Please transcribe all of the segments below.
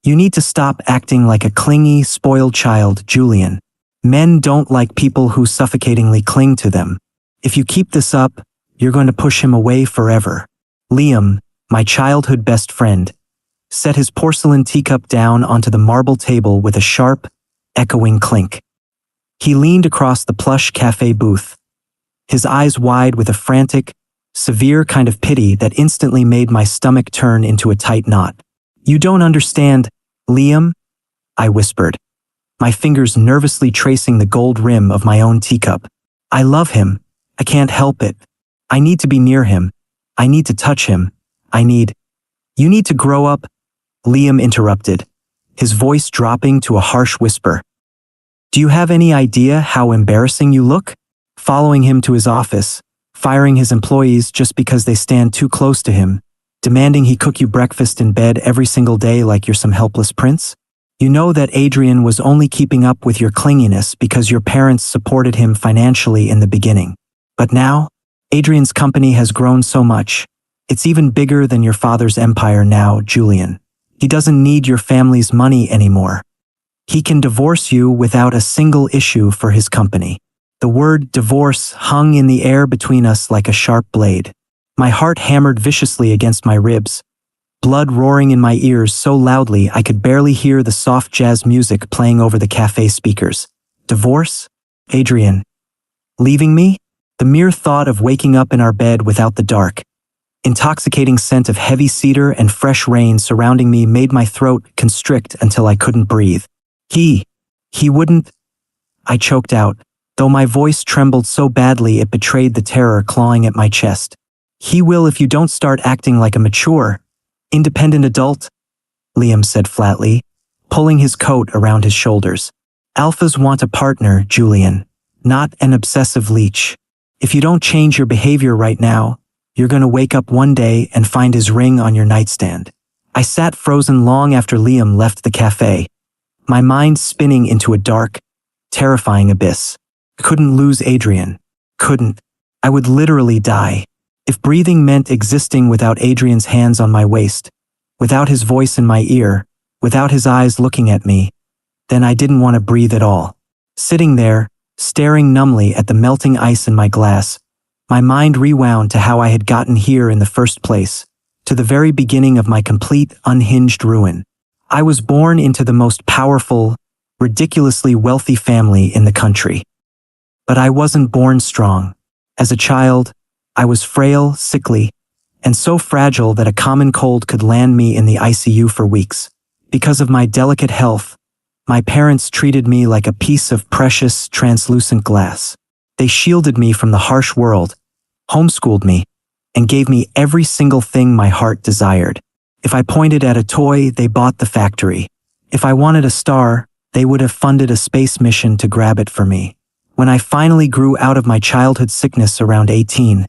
You need to stop acting like a clingy, spoiled child, Julian. Men don't like people who suffocatingly cling to them. If you keep this up, you're going to push him away forever. Liam, my childhood best friend, set his porcelain teacup down onto the marble table with a sharp, echoing clink. He leaned across the plush cafe booth, his eyes wide with a frantic, severe kind of pity that instantly made my stomach turn into a tight knot. You don't understand, Liam? I whispered, my fingers nervously tracing the gold rim of my own teacup. I love him. I can't help it. I need to be near him. I need to touch him. You need to grow up, Liam interrupted, his voice dropping to a harsh whisper. Do you have any idea how embarrassing you look? Following him to his office, firing his employees just because they stand too close to him, demanding he cook you breakfast in bed every single day like you're some helpless prince? You know that Adrian was only keeping up with your clinginess because your parents supported him financially in the beginning. But now, Adrian's company has grown so much. It's even bigger than your father's empire now, Julian. He doesn't need your family's money anymore. He can divorce you without a single issue for his company. The word divorce hung in the air between us like a sharp blade. My heart hammered viciously against my ribs, blood roaring in my ears so loudly I could barely hear the soft jazz music playing over the cafe speakers. Divorce? Adrian. Leaving me? The mere thought of waking up in our bed without the dark, intoxicating scent of heavy cedar and fresh rain surrounding me made my throat constrict until I couldn't breathe. He wouldn't, I choked out, though my voice trembled so badly it betrayed the terror clawing at my chest. He will if you don't start acting like a mature, independent adult, Liam said flatly, pulling his coat around his shoulders. Alphas want a partner, Julian, not an obsessive leech. If you don't change your behavior right now, you're going to wake up one day and find his ring on your nightstand. I sat frozen long after Liam left the cafe, my mind spinning into a dark, terrifying abyss. I couldn't lose Adrian. Couldn't. I would literally die. If breathing meant existing without Adrian's hands on my waist, without his voice in my ear, without his eyes looking at me, then I didn't want to breathe at all. Sitting there, staring numbly at the melting ice in my glass, my mind rewound to how I had gotten here in the first place, to the very beginning of my complete, unhinged ruin. I was born into the most powerful, ridiculously wealthy family in the country. But I wasn't born strong. As a child, I was frail, sickly, and so fragile that a common cold could land me in the ICU for weeks. Because of my delicate health, my parents treated me like a piece of precious, translucent glass. They shielded me from the harsh world, homeschooled me, and gave me every single thing my heart desired. If I pointed at a toy, they bought the factory. If I wanted a star, they would have funded a space mission to grab it for me. When I finally grew out of my childhood sickness around 18,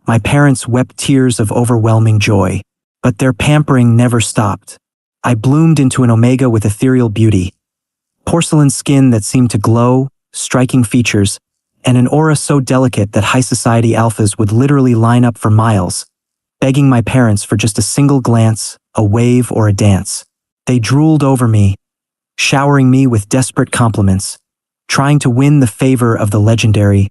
my parents wept tears of overwhelming joy, but their pampering never stopped. I bloomed into an omega with ethereal beauty, porcelain skin that seemed to glow, striking features, and an aura so delicate that high society alphas would literally line up for miles, begging my parents for just a single glance, a wave, or a dance. They drooled over me, showering me with desperate compliments, trying to win the favor of the legendary,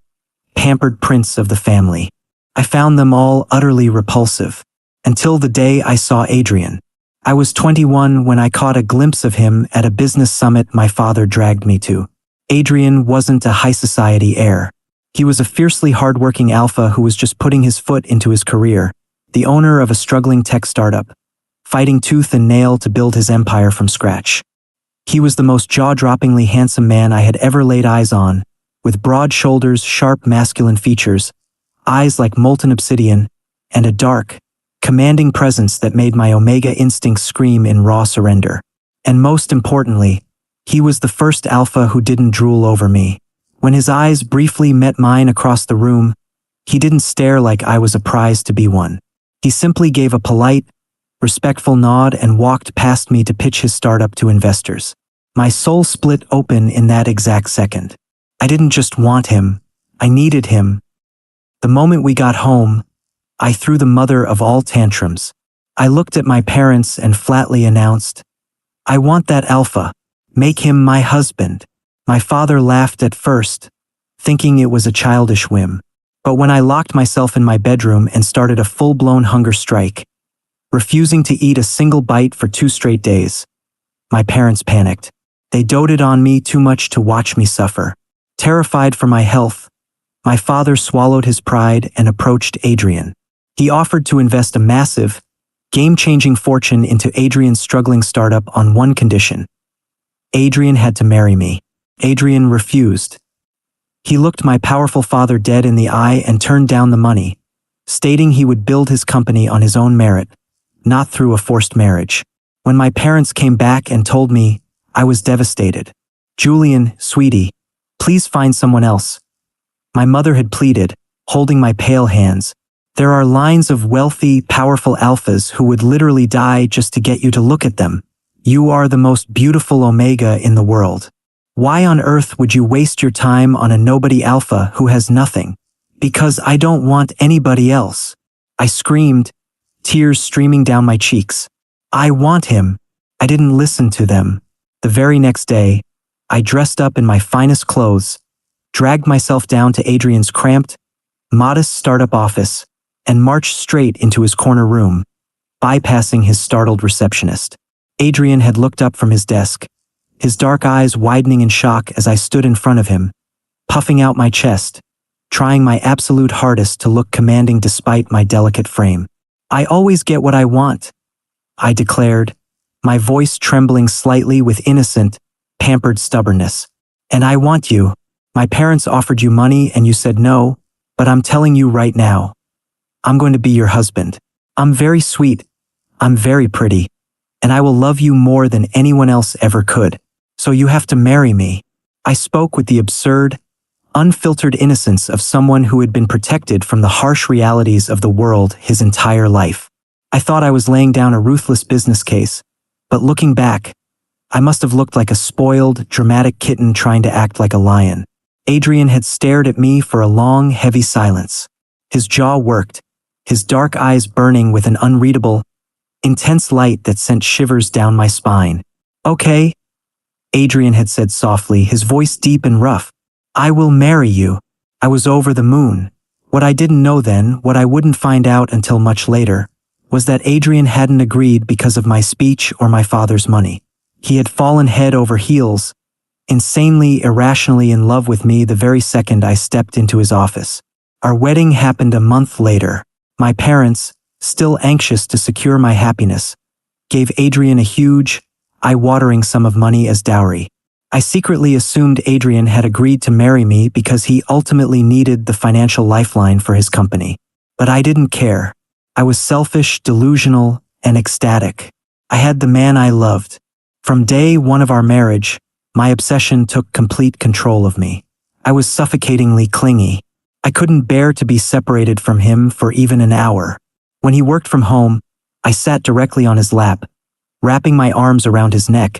pampered prince of the family. I found them all utterly repulsive, until the day I saw Adrian. I was 21 when I caught a glimpse of him at a business summit my father dragged me to. Adrian wasn't a high society heir. He was a fiercely hardworking alpha who was just putting his foot into his career, the owner of a struggling tech startup, fighting tooth and nail to build his empire from scratch. He was the most jaw-droppingly handsome man I had ever laid eyes on, with broad shoulders, sharp masculine features, eyes like molten obsidian, and a dark, commanding presence that made my omega instincts scream in raw surrender. And most importantly, he was the first alpha who didn't drool over me. When his eyes briefly met mine across the room, he didn't stare like I was a prize to be won. He simply gave a polite, respectful nod and walked past me to pitch his startup to investors. My soul split open in that exact second. I didn't just want him, I needed him. The moment we got home, I threw the mother of all tantrums. I looked at my parents and flatly announced, I want that alpha. Make him my husband. My father laughed at first, thinking it was a childish whim. But when I locked myself in my bedroom and started a full-blown hunger strike, refusing to eat a single bite for 2 straight days, my parents panicked. They doted on me too much to watch me suffer. Terrified for my health, my father swallowed his pride and approached Adrian. He offered to invest a massive, game-changing fortune into Adrian's struggling startup on one condition. Adrian had to marry me. Adrian refused. He looked my powerful father dead in the eye and turned down the money, stating he would build his company on his own merit, not through a forced marriage. When my parents came back and told me, I was devastated. Julian, sweetie, please find someone else. My mother had pleaded, holding my pale hands. There are lines of wealthy, powerful alphas who would literally die just to get you to look at them. You are the most beautiful omega in the world. Why on earth would you waste your time on a nobody alpha who has nothing? Because I don't want anybody else. I screamed, tears streaming down my cheeks. I want him. I didn't listen to them. The very next day, I dressed up in my finest clothes, dragged myself down to Adrian's cramped, modest startup office, and marched straight into his corner room, bypassing his startled receptionist. Adrian had looked up from his desk, his dark eyes widening in shock as I stood in front of him, puffing out my chest, trying my absolute hardest to look commanding despite my delicate frame. I always get what I want, I declared, my voice trembling slightly with innocent, pampered stubbornness. And I want you. My parents offered you money and you said no, but I'm telling you right now, I'm going to be your husband. I'm very sweet, I'm very pretty, and I will love you more than anyone else ever could. So you have to marry me. I spoke with the absurd, unfiltered innocence of someone who had been protected from the harsh realities of the world his entire life. I thought I was laying down a ruthless business case, but looking back, I must have looked like a spoiled, dramatic kitten trying to act like a lion. Adrian had stared at me for a long, heavy silence. His jaw worked, his dark eyes burning with an unreadable, intense light that sent shivers down my spine. Okay, Adrian had said softly, his voice deep and rough. I will marry you. I was over the moon. What I didn't know then, what I wouldn't find out until much later, was that Adrian hadn't agreed because of my speech or my father's money. He had fallen head over heels, insanely, irrationally in love with me the very second I stepped into his office. Our wedding happened a month later. My parents, still anxious to secure my happiness, gave Adrian a huge, eye-watering sum of money as dowry. I secretly assumed Adrian had agreed to marry me because he ultimately needed the financial lifeline for his company. But I didn't care. I was selfish, delusional, and ecstatic. I had the man I loved. From day one of our marriage, my obsession took complete control of me. I was suffocatingly clingy. I couldn't bear to be separated from him for even an hour. When he worked from home, I sat directly on his lap, wrapping my arms around his neck,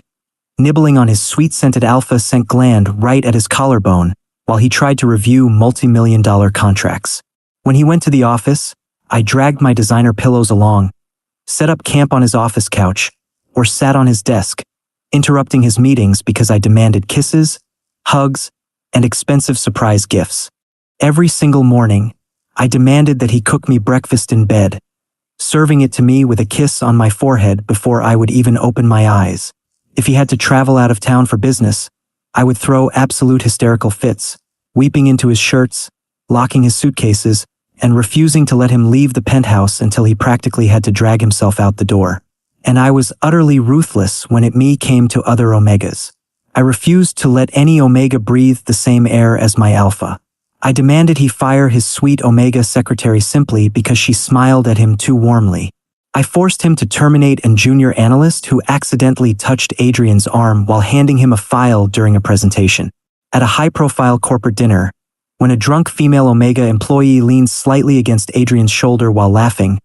nibbling on his sweet-scented alpha scent gland right at his collarbone while he tried to review multi-million-dollar contracts. When he went to the office, I dragged my designer pillows along, set up camp on his office couch, or sat on his desk, interrupting his meetings because I demanded kisses, hugs, and expensive surprise gifts. Every single morning, I demanded that he cook me breakfast in bed, serving it to me with a kiss on my forehead before I would even open my eyes. If he had to travel out of town for business, I would throw absolute hysterical fits, weeping into his shirts, locking his suitcases, and refusing to let him leave the penthouse until he practically had to drag himself out the door. And I was utterly ruthless when it came to other omegas. I refused to let any omega breathe the same air as my alpha. I demanded he fire his sweet omega secretary simply because she smiled at him too warmly. I forced him to terminate a junior analyst who accidentally touched Adrian's arm while handing him a file during a presentation. At a high-profile corporate dinner, when a drunk female omega employee leaned slightly against Adrian's shoulder while laughing,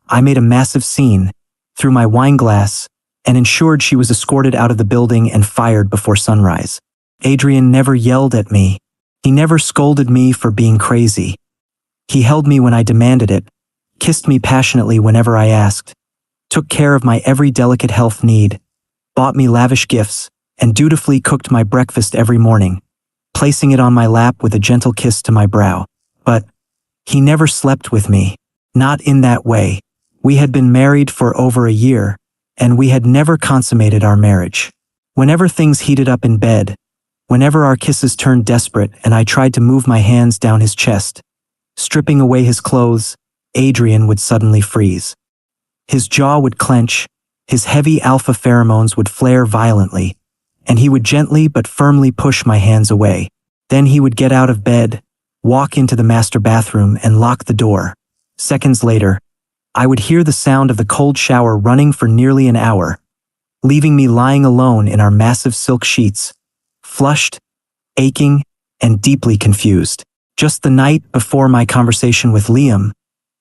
I made a massive scene, threw my wine glass, and ensured she was escorted out of the building and fired before sunrise. Adrian never yelled at me. He never scolded me for being crazy. He held me when I demanded it, kissed me passionately whenever I asked, took care of my every delicate health need, bought me lavish gifts, and dutifully cooked my breakfast every morning, placing it on my lap with a gentle kiss to my brow. But he never slept with me. Not in that way. We had been married for over a year, and we had never consummated our marriage. Whenever things heated up in bed, whenever our kisses turned desperate and I tried to move my hands down his chest, stripping away his clothes, Adrian would suddenly freeze. His jaw would clench, his heavy alpha pheromones would flare violently, and he would gently but firmly push my hands away. Then he would get out of bed, walk into the master bathroom and lock the door. Seconds later, I would hear the sound of the cold shower running for nearly an hour, leaving me lying alone in our massive silk sheets, flushed, aching, and deeply confused. Just the night before my conversation with Liam,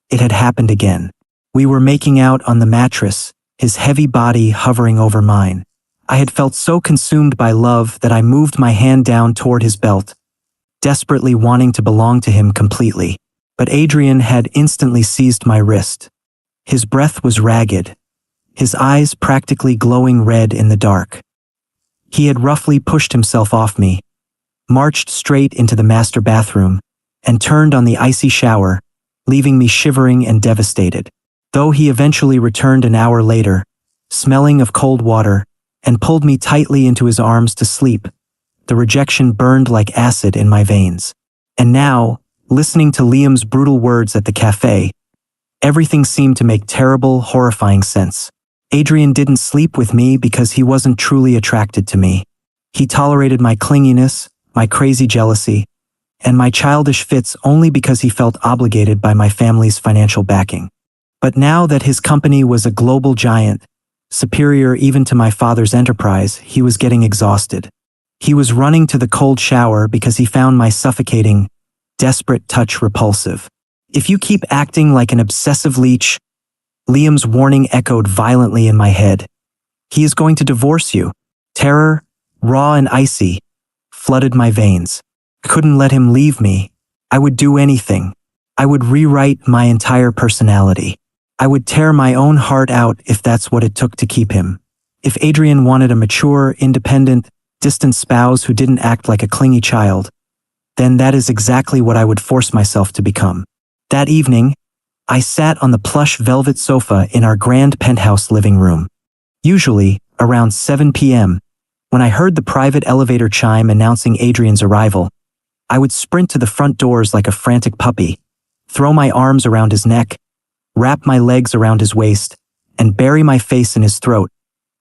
it had happened again. We were making out on the mattress, his heavy body hovering over mine. I had felt so consumed by love that I moved my hand down toward his belt, desperately wanting to belong to him completely. But Adrian had instantly seized my wrist. His breath was ragged, his eyes practically glowing red in the dark. He had roughly pushed himself off me, marched straight into the master bathroom, and turned on the icy shower, leaving me shivering and devastated. Though he eventually returned an hour later, smelling of cold water, and pulled me tightly into his arms to sleep, the rejection burned like acid in my veins. And now, listening to Liam's brutal words at the cafe, everything seemed to make terrible, horrifying sense. Adrian didn't sleep with me because he wasn't truly attracted to me. He tolerated my clinginess, my crazy jealousy, and my childish fits only because he felt obligated by my family's financial backing. But now that his company was a global giant, superior even to my father's enterprise, he was getting exhausted. He was running to the cold shower because he found my suffocating, desperate touch repulsive. "If you keep acting like an obsessive leech," Liam's warning echoed violently in my head. "He is going to divorce you." Terror, raw and icy, flooded my veins. I couldn't let him leave me. I would do anything. I would rewrite my entire personality. I would tear my own heart out if that's what it took to keep him. If Adrian wanted a mature, independent, distant spouse who didn't act like a clingy child, then that is exactly what I would force myself to become. That evening, I sat on the plush velvet sofa in our grand penthouse living room. Usually, around 7 p.m., when I heard the private elevator chime announcing Adrian's arrival, I would sprint to the front doors like a frantic puppy, throw my arms around his neck, wrap my legs around his waist, and bury my face in his throat,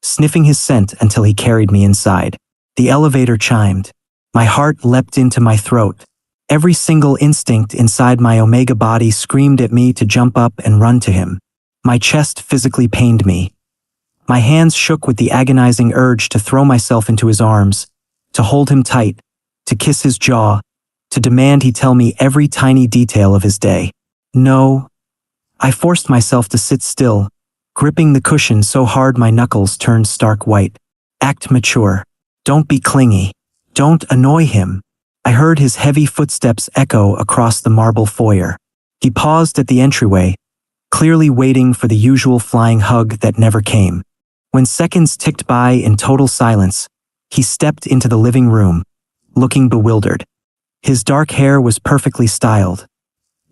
sniffing his scent until he carried me inside. The elevator chimed. My heart leapt into my throat. Every single instinct inside my omega body screamed at me to jump up and run to him. My chest physically pained me. My hands shook with the agonizing urge to throw myself into his arms, to hold him tight, to kiss his jaw, to demand he tell me every tiny detail of his day. No. I forced myself to sit still, gripping the cushion so hard my knuckles turned stark white. Act mature. Don't be clingy. Don't annoy him. I heard his heavy footsteps echo across the marble foyer. He paused at the entryway, clearly waiting for the usual flying hug that never came. When seconds ticked by in total silence, he stepped into the living room, looking bewildered. His dark hair was perfectly styled,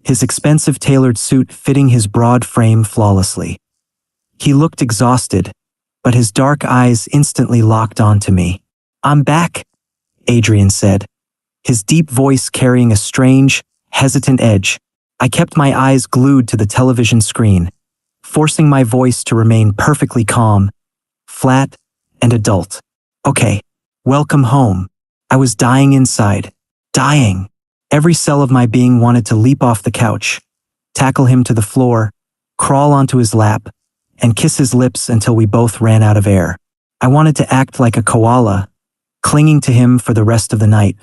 his expensive tailored suit fitting his broad frame flawlessly. He looked exhausted, but his dark eyes instantly locked onto me. "I'm back," Adrian said, his deep voice carrying a strange, hesitant edge. I kept my eyes glued to the television screen, forcing my voice to remain perfectly calm, flat, and adult. "Okay, welcome home." I was dying inside. Dying. Every cell of my being wanted to leap off the couch, tackle him to the floor, crawl onto his lap, and kiss his lips until we both ran out of air. I wanted to act like a koala, clinging to him for the rest of the night,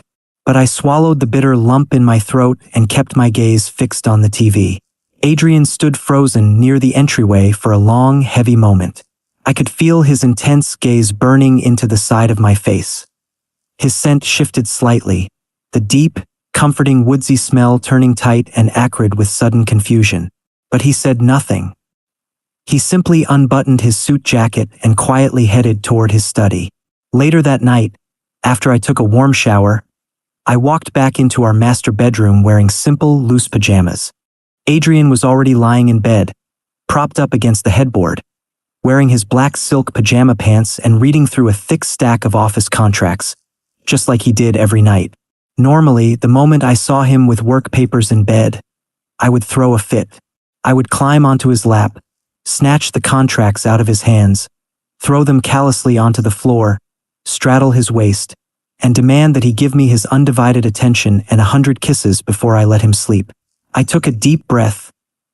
but I swallowed the bitter lump in my throat and kept my gaze fixed on the TV. Adrian stood frozen near the entryway for a long, heavy moment. I could feel his intense gaze burning into the side of my face. His scent shifted slightly, the deep, comforting woodsy smell turning tight and acrid with sudden confusion. But he said nothing. He simply unbuttoned his suit jacket and quietly headed toward his study. Later that night, after I took a warm shower, I walked back into our master bedroom wearing simple, loose pajamas. Adrian was already lying in bed, propped up against the headboard, wearing his black silk pajama pants and reading through a thick stack of office contracts, just like he did every night. Normally, the moment I saw him with work papers in bed, I would throw a fit. I would climb onto his lap, snatch the contracts out of his hands, throw them callously onto the floor, straddle his waist, and demand that he give me his undivided attention and 100 kisses before I let him sleep. I took a deep breath,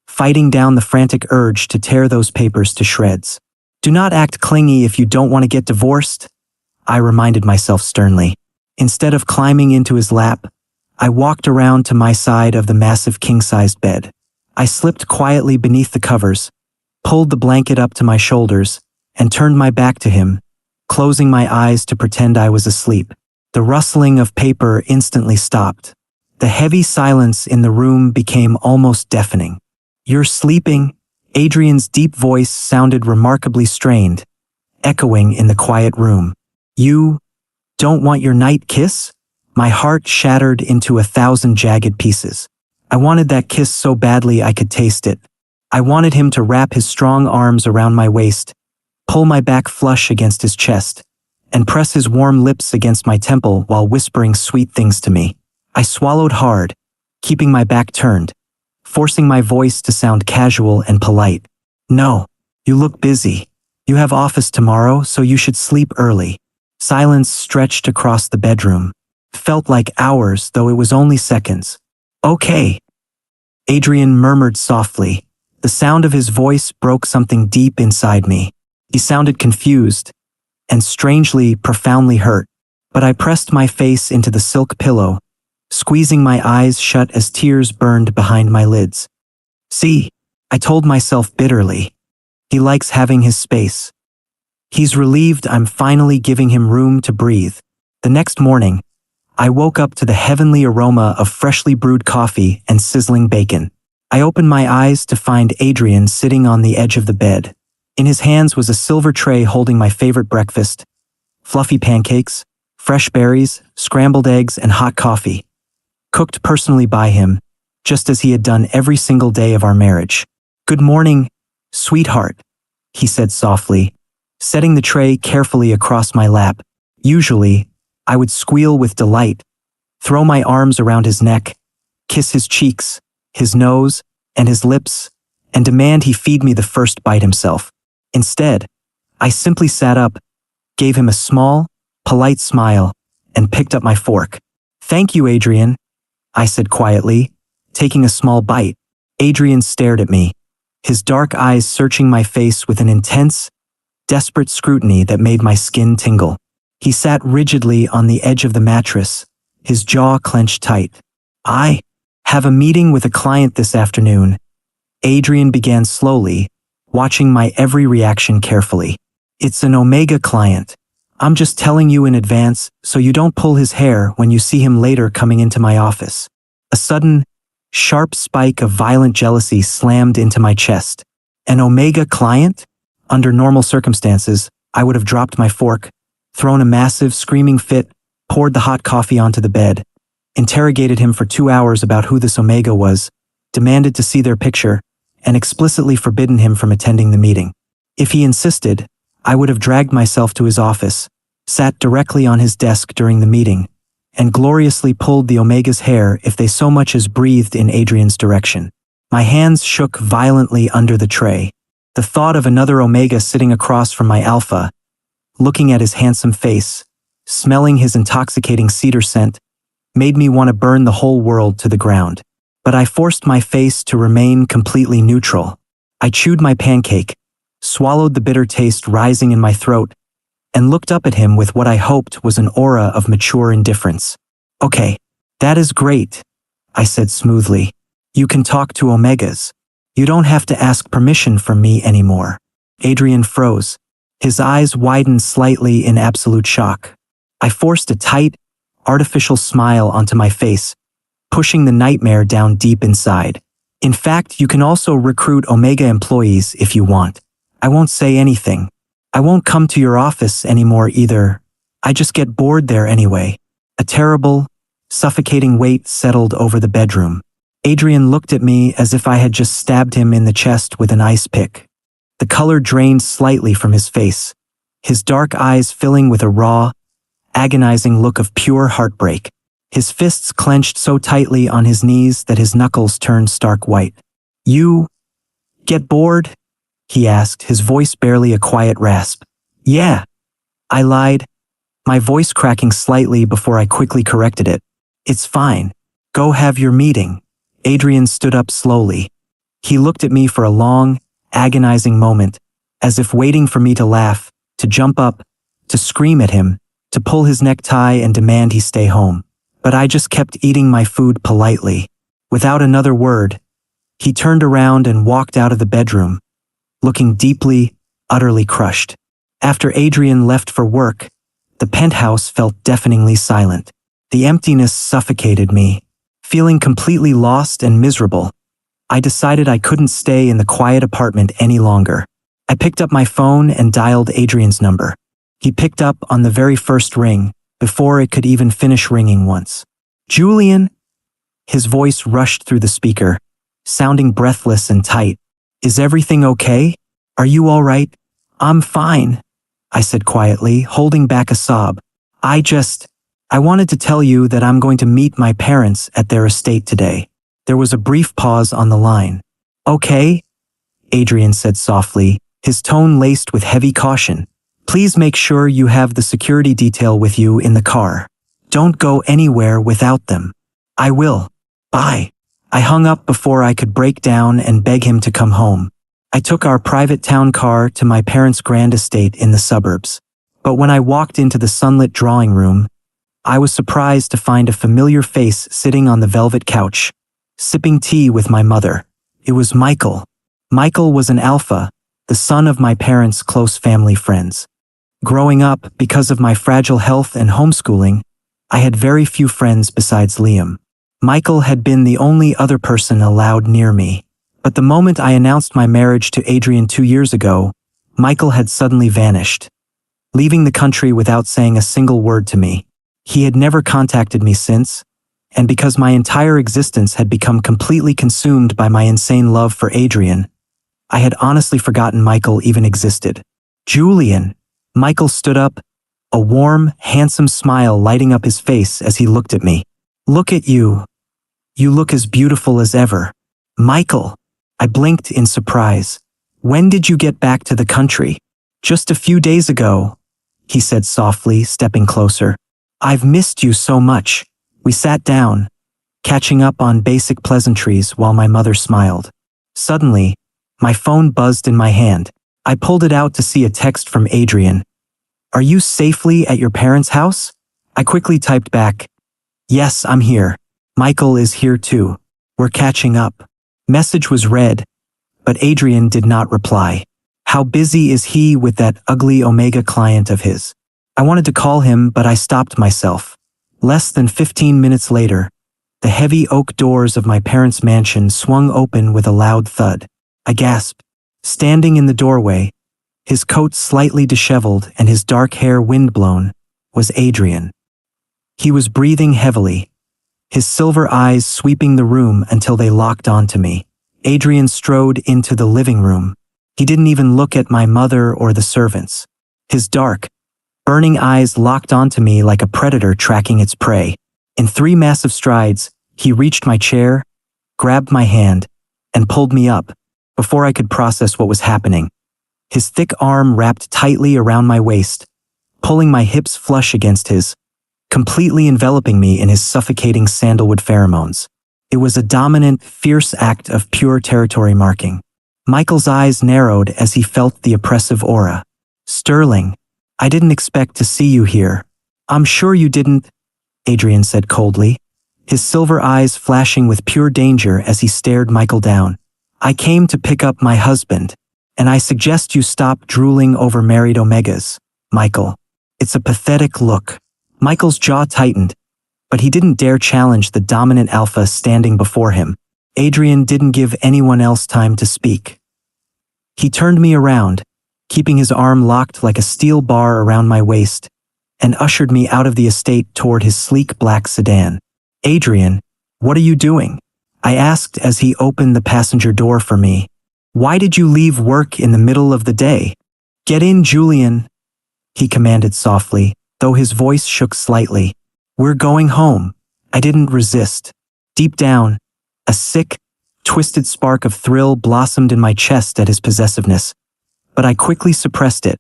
fighting down the frantic urge to tear those papers to shreds. Do not act clingy if you don't want to get divorced, I reminded myself sternly. Instead of climbing into his lap, I walked around to my side of the massive king-sized bed. I slipped quietly beneath the covers, pulled the blanket up to my shoulders, and turned my back to him, closing my eyes to pretend I was asleep. The rustling of paper instantly stopped. The heavy silence in the room became almost deafening. "You're sleeping?" Adrian's deep voice sounded remarkably strained, echoing in the quiet room. "You don't want your night kiss?" My heart shattered into 1,000 jagged pieces. I wanted that kiss so badly I could taste it. I wanted him to wrap his strong arms around my waist, pull my back flush against his chest, and press his warm lips against my temple while whispering sweet things to me. I swallowed hard, keeping my back turned, forcing my voice to sound casual and polite. "No, you look busy. You have office tomorrow, so you should sleep early." Silence stretched across the bedroom. Felt like hours, though it was only seconds. "Okay," Adrian murmured softly. The sound of his voice broke something deep inside me. He sounded confused, and strangely, profoundly hurt. But I pressed my face into the silk pillow, squeezing my eyes shut as tears burned behind my lids. "See," I told myself bitterly. "He likes having his space. He's relieved I'm finally giving him room to breathe." The next morning, I woke up to the heavenly aroma of freshly brewed coffee and sizzling bacon. I opened my eyes to find Adrian sitting on the edge of the bed. In his hands was a silver tray holding my favorite breakfast: fluffy pancakes, fresh berries, scrambled eggs, and hot coffee, cooked personally by him, just as he had done every single day of our marriage. "Good morning, sweetheart," he said softly, setting the tray carefully across my lap. Usually, I would squeal with delight, throw my arms around his neck, kiss his cheeks, his nose, and his lips, and demand he feed me the first bite himself. Instead, I simply sat up, gave him a small, polite smile, and picked up my fork. "Thank you, Adrian," I said quietly, taking a small bite. Adrian stared at me, his dark eyes searching my face with an intense, desperate scrutiny that made my skin tingle. He sat rigidly on the edge of the mattress, his jaw clenched tight. "I have a meeting with a client this afternoon," Adrian began slowly, watching my every reaction carefully. "It's an Omega client. I'm just telling you in advance so you don't pull his hair when you see him later coming into my office." A sudden, sharp spike of violent jealousy slammed into my chest. An Omega client? Under normal circumstances, I would have dropped my fork, thrown a massive, screaming fit, poured the hot coffee onto the bed, interrogated him for 2 hours about who this Omega was, demanded to see their picture, and explicitly forbidden him from attending the meeting. If he insisted, I would have dragged myself to his office, sat directly on his desk during the meeting, and gloriously pulled the Omega's hair if they so much as breathed in Adrian's direction. My hands shook violently under the tray. The thought of another Omega sitting across from my Alpha, looking at his handsome face, smelling his intoxicating cedar scent, made me want to burn the whole world to the ground. But I forced my face to remain completely neutral. I chewed my pancake, swallowed the bitter taste rising in my throat, and looked up at him with what I hoped was an aura of mature indifference. "Okay, that is great," I said smoothly. "You can talk to Omegas. You don't have to ask permission from me anymore." Adrian froze. His eyes widened slightly in absolute shock. I forced a tight, artificial smile onto my face, pushing the nightmare down deep inside. In fact, you can also recruit Omega employees if you want. I won't say anything. I won't come to your office anymore either. I just get bored there anyway. A terrible, suffocating weight settled over the bedroom. Adrian looked at me as if I had just stabbed him in the chest with an ice pick. The color drained slightly from his face, his dark eyes filling with a raw, agonizing look of pure heartbreak. His fists clenched so tightly on his knees that his knuckles turned stark white. You get bored? He asked, his voice barely a quiet rasp. Yeah, I lied, my voice cracking slightly before I quickly corrected it. It's fine. Go have your meeting. Adrian stood up slowly. He looked at me for a long, agonizing moment, as if waiting for me to laugh, to jump up, to scream at him, to pull his necktie and demand he stay home. But I just kept eating my food politely. Without another word, he turned around and walked out of the bedroom, looking deeply, utterly crushed. After Adrian left for work, the penthouse felt deafeningly silent. The emptiness suffocated me. Feeling completely lost and miserable, I decided I couldn't stay in the quiet apartment any longer. I picked up my phone and dialed Adrian's number. He picked up on the very first ring, before it could even finish ringing once. Julian? His voice rushed through the speaker, sounding breathless and tight. Is everything okay? Are you all right? I'm fine, I said quietly, holding back a sob. I wanted to tell you that I'm going to meet my parents at their estate today. There was a brief pause on the line. Okay, Adrian said softly, his tone laced with heavy caution. Please make sure you have the security detail with you in the car. Don't go anywhere without them. I will. Bye. I hung up before I could break down and beg him to come home. I took our private town car to my parents' grand estate in the suburbs. But when I walked into the sunlit drawing room, I was surprised to find a familiar face sitting on the velvet couch, sipping tea with my mother. It was Michael. Michael was an alpha, the son of my parents' close family friends. Growing up, because of my fragile health and homeschooling, I had very few friends besides Liam. Michael had been the only other person allowed near me. But the moment I announced my marriage to Adrian 2 years ago, Michael had suddenly vanished, leaving the country without saying a single word to me. He had never contacted me since, and because my entire existence had become completely consumed by my insane love for Adrian, I had honestly forgotten Michael even existed. Julian. Michael stood up, a warm, handsome smile lighting up his face as he looked at me. Look at you. You look as beautiful as ever. Michael. I blinked in surprise. When did you get back to the country? Just a few days ago, he said softly, stepping closer. I've missed you so much. We sat down, catching up on basic pleasantries while my mother smiled. Suddenly, my phone buzzed in my hand. I pulled it out to see a text from Adrian. Are you safely at your parents' house? I quickly typed back. Yes, I'm here. Michael is here too. We're catching up. Message was read, but Adrian did not reply. How busy is he with that ugly Omega client of his? I wanted to call him, but I stopped myself. Less than 15 minutes later, the heavy oak doors of my parents' mansion swung open with a loud thud. I gasped. Standing in the doorway, his coat slightly disheveled and his dark hair windblown, was Adrian. He was breathing heavily, his silver eyes sweeping the room until they locked onto me. Adrian strode into the living room. He didn't even look at my mother or the servants. His dark, burning eyes locked onto me like a predator tracking its prey. In 3 massive strides, he reached my chair, grabbed my hand, and pulled me up, before I could process what was happening. His thick arm wrapped tightly around my waist, pulling my hips flush against his, completely enveloping me in his suffocating sandalwood pheromones. It was a dominant, fierce act of pure territory marking. Michael's eyes narrowed as he felt the oppressive aura. Sterling, I didn't expect to see you here. I'm sure you didn't, Adrian said coldly, his silver eyes flashing with pure danger as he stared Michael down. I came to pick up my husband, and I suggest you stop drooling over married Omegas, Michael. It's a pathetic look. Michael's jaw tightened, but he didn't dare challenge the dominant alpha standing before him. Adrian didn't give anyone else time to speak. He turned me around, keeping his arm locked like a steel bar around my waist, and ushered me out of the estate toward his sleek black sedan. Adrian, what are you doing? I asked as he opened the passenger door for me. Why did you leave work in the middle of the day? Get in, Julian, he commanded softly, though his voice shook slightly. We're going home. I didn't resist. Deep down, a sick, twisted spark of thrill blossomed in my chest at his possessiveness, but I quickly suppressed it,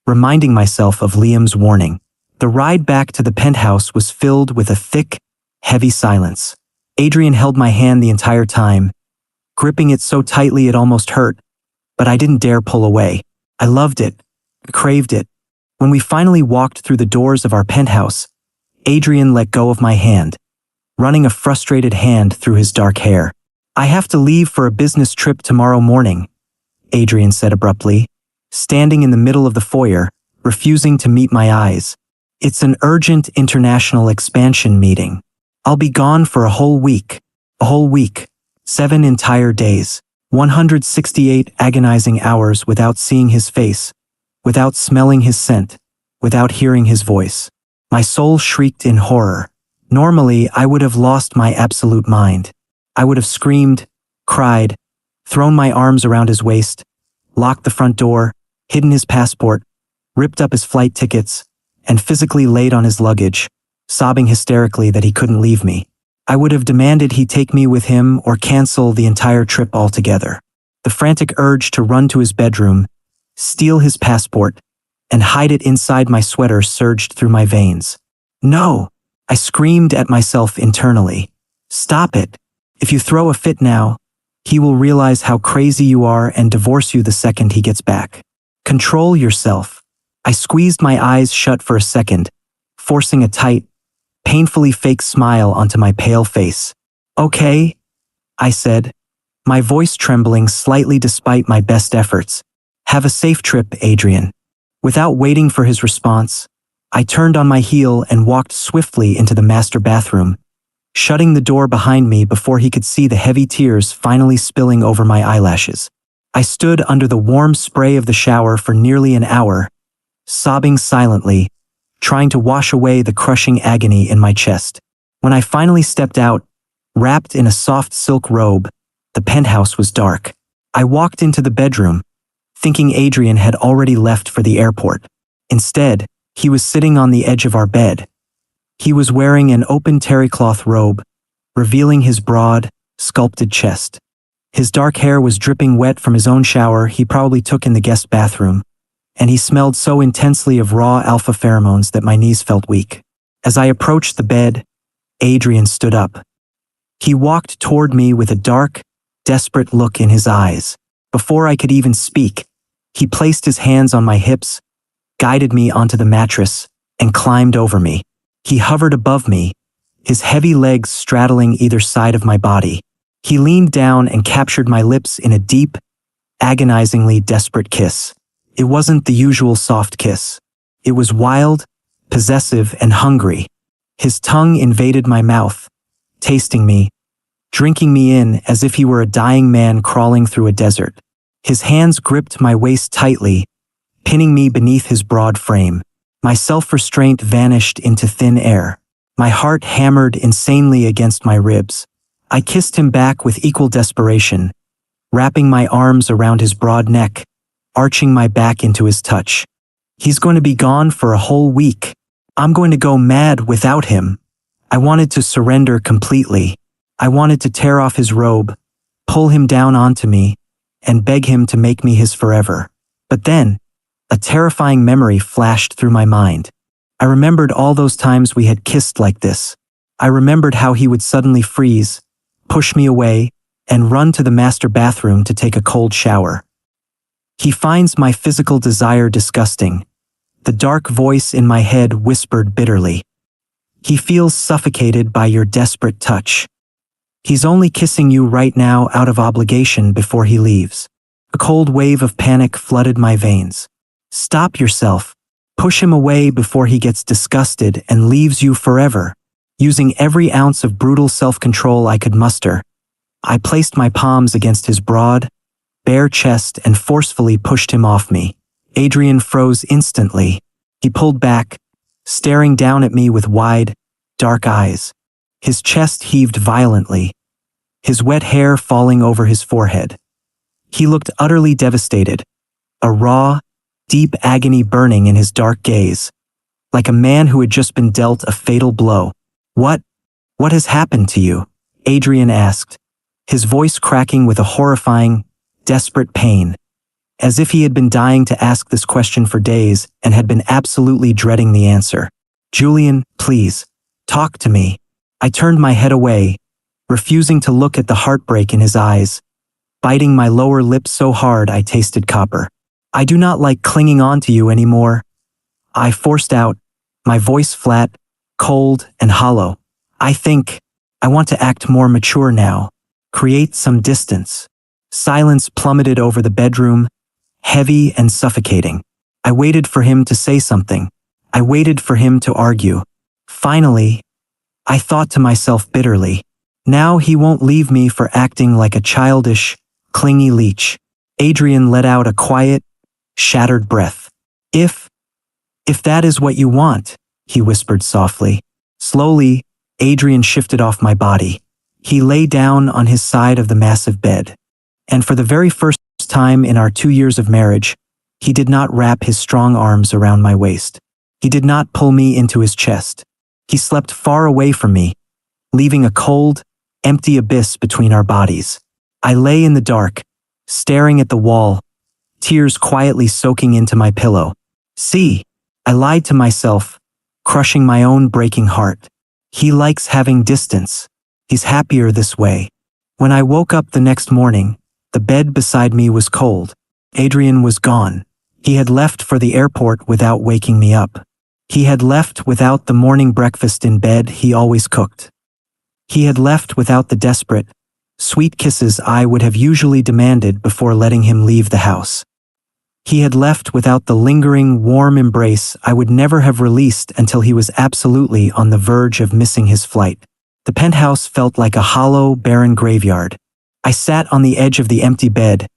reminding myself of Liam's warning. The ride back to the penthouse was filled with a thick, heavy silence. Adrian held my hand the entire time, gripping it so tightly it almost hurt, but I didn't dare pull away. I loved it, craved it. When we finally walked through the doors of our penthouse, Adrian let go of my hand, running a frustrated hand through his dark hair. I have to leave for a business trip tomorrow morning, Adrian said abruptly, standing in the middle of the foyer, refusing to meet my eyes. It's an urgent international expansion meeting. I'll be gone for a whole week. 7 entire days. 168 agonizing hours without seeing his face, without smelling his scent, without hearing his voice. My soul shrieked in horror. Normally, I would have lost my absolute mind. I would have screamed, cried, thrown my arms around his waist, locked the front door, hidden his passport, ripped up his flight tickets, and physically laid on his luggage, sobbing hysterically that he couldn't leave me. I would have demanded he take me with him or cancel the entire trip altogether. The frantic urge to run to his bedroom, steal his passport, and hide it inside my sweater surged through my veins. No! I screamed at myself internally. Stop it. If you throw a fit now, he will realize how crazy you are and divorce you the second he gets back. Control yourself. I squeezed my eyes shut for a second, forcing a tight, painfully fake smile onto my pale face. Okay, I said, my voice trembling slightly despite my best efforts. Have a safe trip, Adrian. Without waiting for his response, I turned on my heel and walked swiftly into the master bathroom, shutting the door behind me before he could see the heavy tears finally spilling over my eyelashes. I stood under the warm spray of the shower for nearly an hour, sobbing silently, trying to wash away the crushing agony in my chest. When I finally stepped out, wrapped in a soft silk robe, the penthouse was dark. I walked into the bedroom, thinking Adrian had already left for the airport. Instead, he was sitting on the edge of our bed. He was wearing an open terrycloth robe, revealing his broad, sculpted chest. His dark hair was dripping wet from his own shower he probably took in the guest bathroom, and he smelled so intensely of raw alpha pheromones that my knees felt weak. As I approached the bed, Adrian stood up. He walked toward me with a dark, desperate look in his eyes. Before I could even speak, he placed his hands on my hips, guided me onto the mattress, and climbed over me. He hovered above me, his heavy legs straddling either side of my body. He leaned down and captured my lips in a deep, agonizingly desperate kiss. It wasn't the usual soft kiss. It was wild, possessive, and hungry. His tongue invaded my mouth, tasting me, drinking me in as if he were a dying man crawling through a desert. His hands gripped my waist tightly, pinning me beneath his broad frame. My self-restraint vanished into thin air. My heart hammered insanely against my ribs. I kissed him back with equal desperation, wrapping my arms around his broad neck, arching my back into his touch. He's going to be gone for a whole week. I'm going to go mad without him. I wanted to surrender completely. I wanted to tear off his robe, pull him down onto me, and beg him to make me his forever. But then, a terrifying memory flashed through my mind. I remembered all those times we had kissed like this. I remembered how he would suddenly freeze, push me away, and run to the master bathroom to take a cold shower. He finds my physical desire disgusting. The dark voice in my head whispered bitterly. He feels suffocated by your desperate touch. He's only kissing you right now out of obligation before he leaves. A cold wave of panic flooded my veins. Stop yourself. Push him away before he gets disgusted and leaves you forever. Using every ounce of brutal self-control I could muster, I placed my palms against his broad, bare chest and forcefully pushed him off me. Adrian froze instantly. He pulled back, staring down at me with wide, dark eyes. His chest heaved violently, his wet hair falling over his forehead. He looked utterly devastated, a raw, deep agony burning in his dark gaze, like a man who had just been dealt a fatal blow. What has happened to you?" Adrian asked, his voice cracking with a horrifying, desperate pain, as if he had been dying to ask this question for days and had been absolutely dreading the answer. "Julian, please, talk to me." I turned my head away, refusing to look at the heartbreak in his eyes, biting my lower lip so hard I tasted copper. "I do not like clinging on to you anymore," I forced out, my voice flat, cold, and hollow. I want to act more mature now, create some distance." Silence plummeted over the bedroom, heavy and suffocating. I waited for him to say something. I waited for him to argue. Finally, I thought to myself bitterly, now he won't leave me for acting like a childish, clingy leech. Adrian let out a quiet, shattered breath. If that is what you want," he whispered softly. Slowly, Adrian shifted off my body. He lay down on his side of the massive bed. And for the very first time in our 2 years of marriage, he did not wrap his strong arms around my waist. He did not pull me into his chest. He slept far away from me, leaving a cold, empty abyss between our bodies. I lay in the dark, staring at the wall, tears quietly soaking into my pillow. "See," I lied to myself, crushing my own breaking heart. "He likes having distance. He's happier this way." When I woke up the next morning, the bed beside me was cold. Adrian was gone. He had left for the airport without waking me up. He had left without the morning breakfast in bed he always cooked. He had left without the desperate, sweet kisses I would have usually demanded before letting him leave the house. He had left without the lingering, warm embrace I would never have released until he was absolutely on the verge of missing his flight. The penthouse felt like a hollow, barren graveyard. I sat on the edge of the empty bed,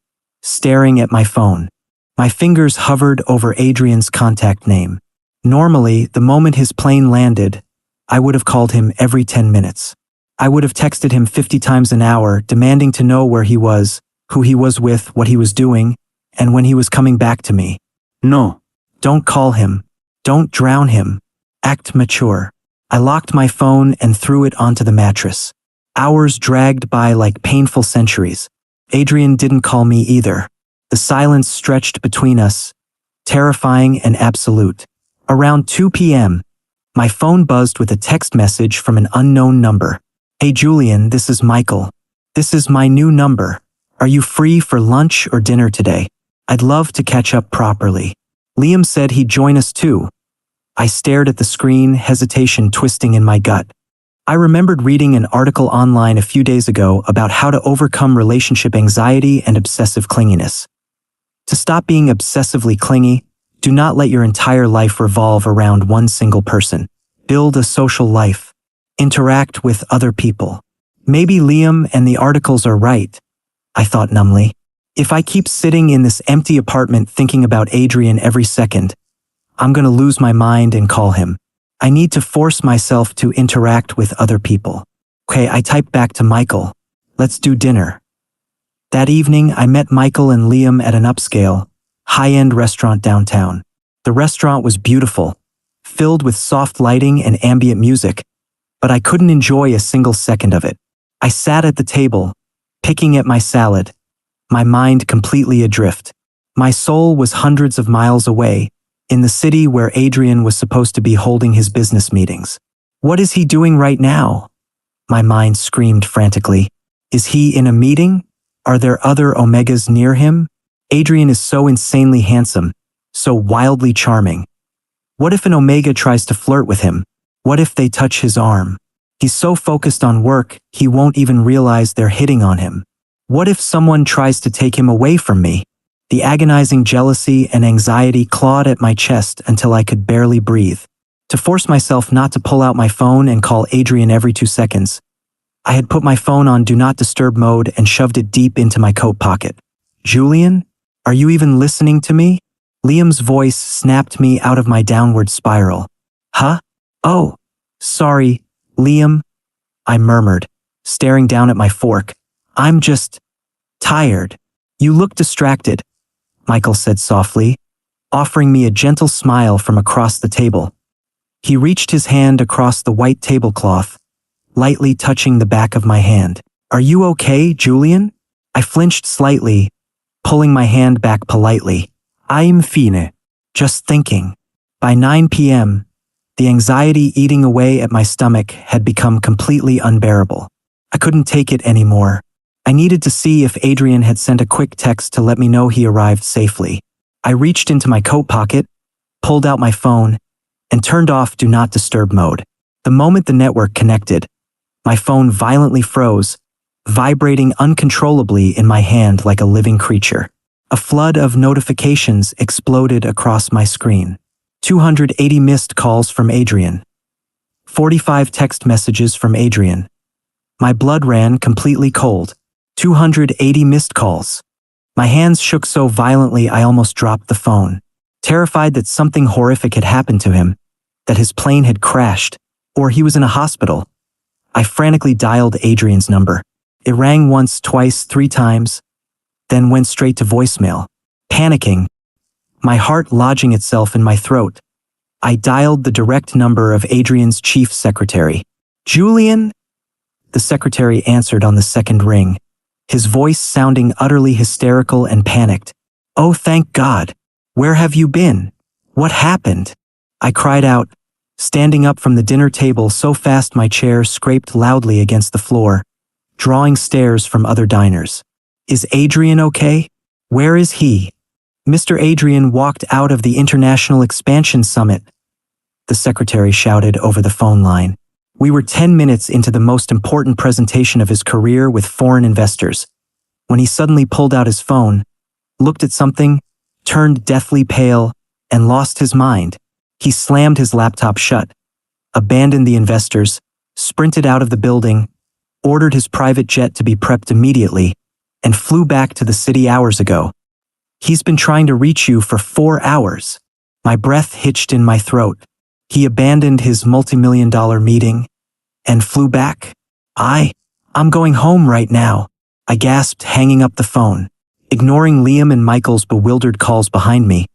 staring at my phone. My fingers hovered over Adrian's contact name. Normally, the moment his plane landed, I would have called him every 10 minutes. I would have texted him 50 times an hour, demanding to know where he was, who he was with, what he was doing, and when he was coming back to me. "No, don't call him. Don't drown him. Act mature." I locked my phone and threw it onto the mattress. Hours dragged by like painful centuries. Adrian didn't call me either. The silence stretched between us, terrifying and absolute. Around 2 p.m., my phone buzzed with a text message from an unknown number. "Hey Julian, this is Michael. This is my new number. Are you free for lunch or dinner today? I'd love to catch up properly." Liam said he'd join us too. I stared at the screen, hesitation twisting in my gut. I remembered reading an article online a few days ago about how to overcome relationship anxiety and obsessive clinginess. To stop being obsessively clingy, do not let your entire life revolve around one single person. Build a social life. Interact with other people. Maybe Liam and the articles are right, I thought numbly. If I keep sitting in this empty apartment thinking about Adrian every second, I'm going to lose my mind and call him. I need to force myself to interact with other people. Okay, I typed back to Michael. "Let's do dinner." That evening, I met Michael and Liam at an upscale, high-end restaurant downtown. The restaurant was beautiful, filled with soft lighting and ambient music, but I couldn't enjoy a single second of it. I sat at the table, picking at my salad, my mind completely adrift. My soul was hundreds of miles away, in the city where Adrian was supposed to be holding his business meetings. What is he doing right now? My mind screamed frantically. Is he in a meeting? Are there other Omegas near him? Adrian is so insanely handsome, so wildly charming. What if an Omega tries to flirt with him? What if they touch his arm? He's so focused on work, he won't even realize they're hitting on him. What if someone tries to take him away from me? The agonizing jealousy and anxiety clawed at my chest until I could barely breathe. To force myself not to pull out my phone and call Adrian every 2 seconds, I had put my phone on Do Not Disturb mode and shoved it deep into my coat pocket. Julian? Are you even listening to me? Liam's voice snapped me out of my downward spiral. Huh? Oh, sorry, Liam, I murmured, staring down at my fork. I'm just tired. You look distracted, Michael said softly, offering me a gentle smile from across the table. He reached his hand across the white tablecloth, lightly touching the back of my hand. Are you okay, Julian? I flinched slightly, pulling my hand back politely. I'm fine. Just thinking. By 9 p.m., the anxiety eating away at my stomach had become completely unbearable. I couldn't take it anymore. I needed to see if Adrian had sent a quick text to let me know he arrived safely. I reached into my coat pocket, pulled out my phone, and turned off Do Not Disturb mode. The moment the network connected, my phone violently froze, vibrating uncontrollably in my hand like a living creature. A flood of notifications exploded across my screen. 280 missed calls from Adrian. 45 text messages from Adrian. My blood ran completely cold. 280 missed calls. My hands shook so violently I almost dropped the phone. Terrified that something horrific had happened to him, that his plane had crashed, or he was in a hospital, I frantically dialed Adrian's number. It rang once, twice, 3 times, then went straight to voicemail. Panicking, my heart lodging itself in my throat, I dialed the direct number of Adrian's chief secretary. Julian? The secretary answered on the second ring, his voice sounding utterly hysterical and panicked. Oh, thank God. Where have you been? What happened? I cried out, standing up from the dinner table so fast my chair scraped loudly against the floor, drawing stares from other diners. Is Adrian okay? Where is he? Mr. Adrian walked out of the International Expansion Summit, the secretary shouted over the phone line. We were 10 minutes into the most important presentation of his career with foreign investors, when he suddenly pulled out his phone, looked at something, turned deathly pale, and lost his mind. He slammed his laptop shut, abandoned the investors, sprinted out of the building, ordered his private jet to be prepped immediately, and flew back to the city hours ago. He's been trying to reach you for 4 hours. My breath hitched in my throat. He abandoned his multi-million-dollar meeting and flew back. I'm going home right now, I gasped, hanging up the phone. Ignoring Liam and Michael's bewildered calls behind me,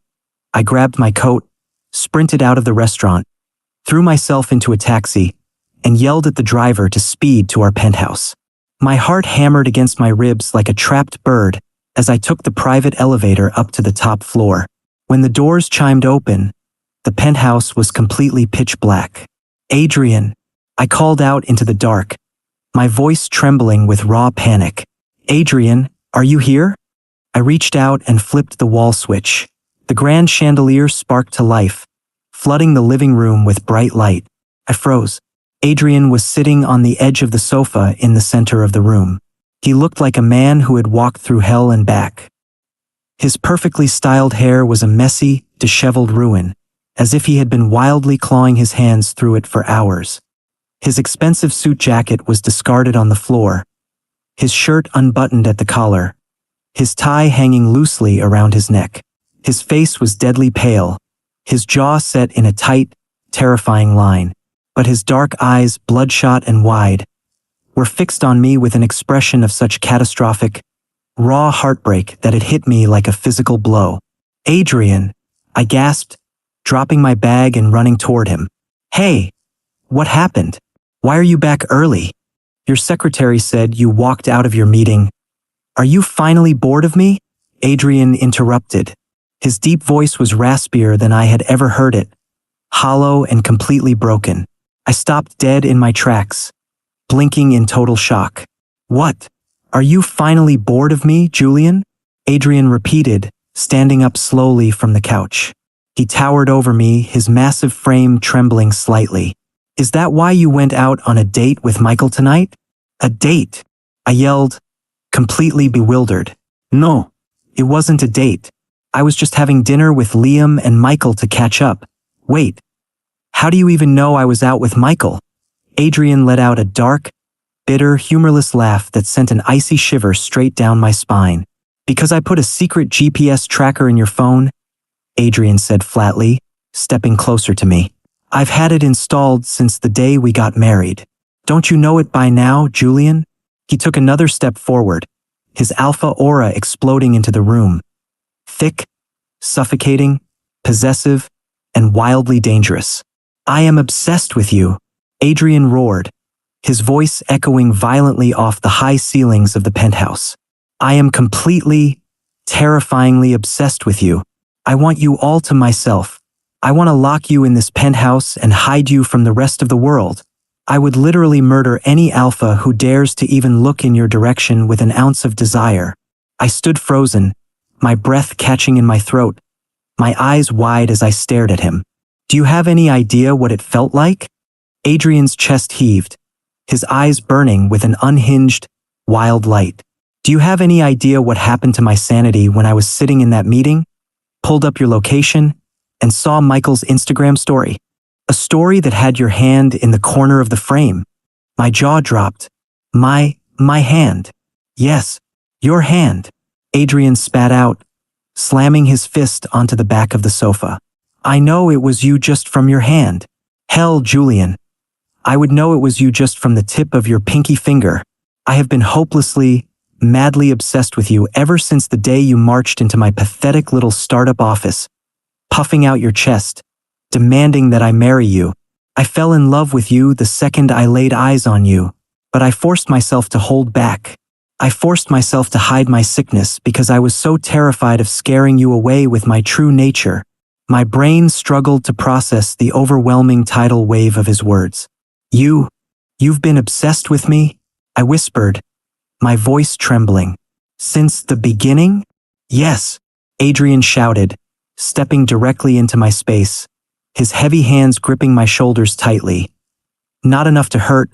I grabbed my coat, sprinted out of the restaurant, threw myself into a taxi, and yelled at the driver to speed to our penthouse. My heart hammered against my ribs like a trapped bird as I took the private elevator up to the top floor. When the doors chimed open, the penthouse was completely pitch black. Adrian, I called out into the dark, my voice trembling with raw panic. Adrian, are you here? I reached out and flipped the wall switch. The grand chandelier sparked to life, flooding the living room with bright light. I froze. Adrian was sitting on the edge of the sofa in the center of the room. He looked like a man who had walked through hell and back. His perfectly styled hair was a messy, disheveled ruin, as if he had been wildly clawing his hands through it for hours. His expensive suit jacket was discarded on the floor, his shirt unbuttoned at the collar, his tie hanging loosely around his neck. His face was deadly pale, his jaw set in a tight, terrifying line, but his dark eyes, bloodshot and wide, were fixed on me with an expression of such catastrophic, raw heartbreak that it hit me like a physical blow. Adrian, I gasped, dropping my bag and running toward him. Hey, what happened? Why are you back early? Your secretary said you walked out of your meeting. Are you finally bored of me? Adrian interrupted. His deep voice was raspier than I had ever heard it, hollow and completely broken. I stopped dead in my tracks, blinking in total shock. What? Are you finally bored of me, Julian? Adrian repeated, standing up slowly from the couch. He towered over me, his massive frame trembling slightly. Is that why you went out on a date with Michael tonight? A date? I yelled, completely bewildered. No, it wasn't a date. I was just having dinner with Liam and Michael to catch up. Wait, how do you even know I was out with Michael? Adrian let out a dark, bitter, humorless laugh that sent an icy shiver straight down my spine. Because I put a secret GPS tracker in your phone? Adrian said flatly, stepping closer to me. I've had it installed since the day we got married. Don't you know it by now, Julian? He took another step forward, his alpha aura exploding into the room. Thick, suffocating, possessive, and wildly dangerous. I am obsessed with you, Adrian roared, his voice echoing violently off the high ceilings of the penthouse. I am completely, terrifyingly obsessed with you. I want you all to myself. I want to lock you in this penthouse and hide you from the rest of the world. I would literally murder any alpha who dares to even look in your direction with an ounce of desire. I stood frozen, my breath catching in my throat, my eyes wide as I stared at him. Do you have any idea what it felt like? Adrian's chest heaved, his eyes burning with an unhinged, wild light. Do you have any idea what happened to my sanity when I was sitting in that meeting, pulled up your location, and saw Michael's Instagram story? A story that had your hand in the corner of the frame. My jaw dropped. My hand. Yes, your hand. Adrian spat out, slamming his fist onto the back of the sofa. I know it was you just from your hand. Hell, Julian. I would know it was you just from the tip of your pinky finger. I have been hopelessly, madly obsessed with you ever since the day you marched into my pathetic little startup office, puffing out your chest, demanding that I marry you. I fell in love with you the second I laid eyes on you, but I forced myself to hold back. I forced myself to hide my sickness because I was so terrified of scaring you away with my true nature. My brain struggled to process the overwhelming tidal wave of his words. You've been obsessed with me? I whispered, my voice trembling. Since the beginning? Yes, Adrian shouted, stepping directly into my space, his heavy hands gripping my shoulders tightly. Not enough to hurt,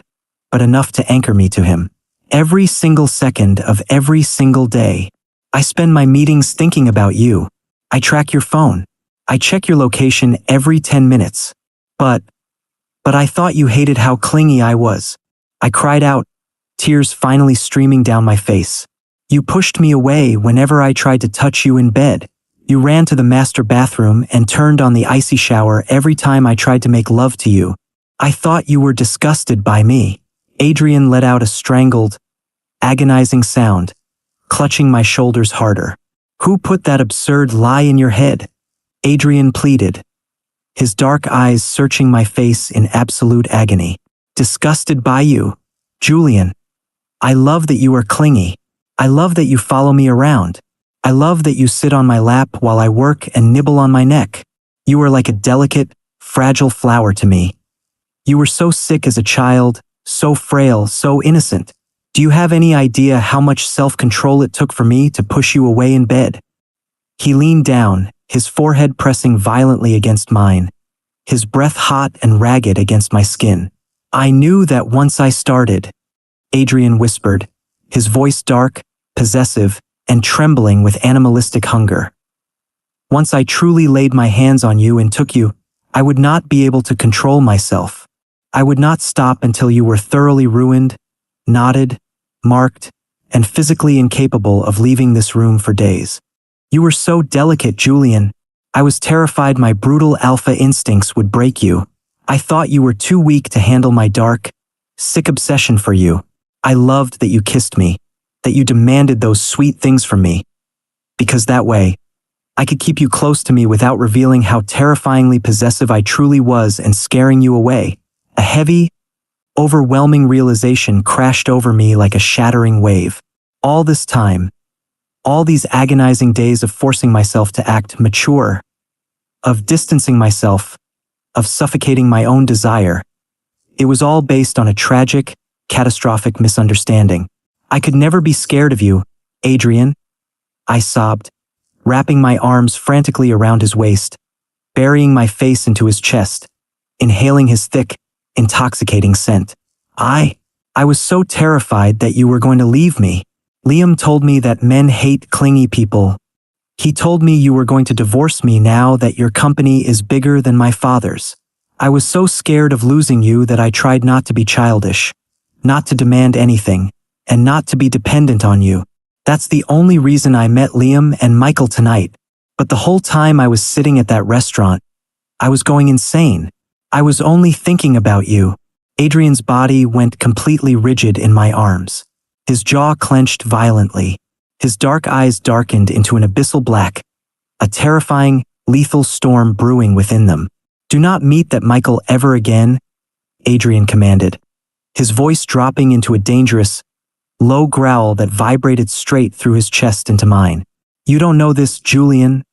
but enough to anchor me to him. Every single second of every single day, I spend my meetings thinking about you. I track your phone. I check your location every 10 minutes. But I thought you hated how clingy I was. I cried out, tears finally streaming down my face. You pushed me away whenever I tried to touch you in bed. You ran to the master bathroom and turned on the icy shower every time I tried to make love to you. I thought you were disgusted by me. Adrian let out a strangled, agonizing sound, clutching my shoulders harder. Who put that absurd lie in your head? Adrian pleaded, his dark eyes searching my face in absolute agony. Disgusted by you, Julian. I love that you are clingy. I love that you follow me around. I love that you sit on my lap while I work and nibble on my neck. You are like a delicate, fragile flower to me. You were so sick as a child, so frail, so innocent. Do you have any idea how much self-control it took for me to push you away in bed? He leaned down, his forehead pressing violently against mine, his breath hot and ragged against my skin. I knew that once I started, Adrian whispered, his voice dark, possessive, and trembling with animalistic hunger. Once I truly laid my hands on you and took you, I would not be able to control myself. I would not stop until you were thoroughly ruined, knotted, marked, and physically incapable of leaving this room for days. You were so delicate, Julian. I was terrified my brutal alpha instincts would break you. I thought you were too weak to handle my dark, sick obsession for you. I loved that you kissed me, that you demanded those sweet things from me. Because that way, I could keep you close to me without revealing how terrifyingly possessive I truly was and scaring you away. A heavy, overwhelming realization crashed over me like a shattering wave. All this time, all these agonizing days of forcing myself to act mature, of distancing myself, of suffocating my own desire, it was all based on a tragic, catastrophic misunderstanding. I could never be scared of you, Adrian. I sobbed, wrapping my arms frantically around his waist, burying my face into his chest, inhaling his thick, intoxicating scent. I was so terrified that you were going to leave me. Liam told me that men hate clingy people. He told me you were going to divorce me now that your company is bigger than my father's. I was so scared of losing you that I tried not to be childish. not to demand anything, and not to be dependent on you. That's the only reason I met Liam and Michael tonight. But the whole time I was sitting at that restaurant, I was going insane. I was only thinking about you. Adrian's body went completely rigid in my arms. His jaw clenched violently. His dark eyes darkened into an abyssal black, a terrifying, lethal storm brewing within them. "Do not meet that Michael ever again," Adrian commanded, his voice dropping into a dangerous, low growl that vibrated straight through his chest into mine. "You don't know this, Julian,